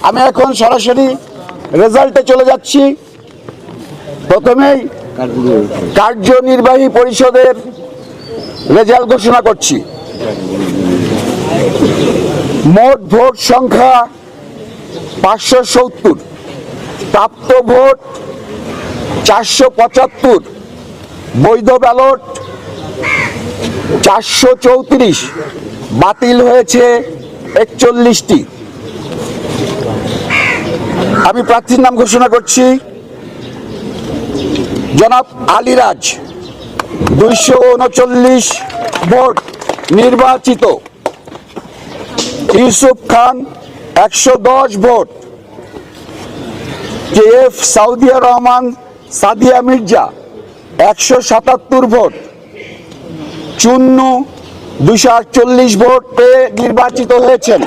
আমি এখন সরাসরি রেজাল্টে চলে যাচ্ছি। প্রথমেই কার্যনির্বাহী পরিষদের রেজাল্ট ঘোষণা করছি। মোট ভোট সংখ্যা 570, প্রাপ্ত ভোট 475, বৈধ ব্যালট 434, বাতিল হয়েছে 41টি। আমি প্রার্থীর নাম ঘোষণা করছি। জনাব আলীরাজ 239 ভোট নির্বাচিত। ইউসুফ খান 110 vote. KF Saudia Rahman Sadia Mirza 177 vote. Chunnu 248 vote পেয়ে নির্বাচিত হয়েছেন।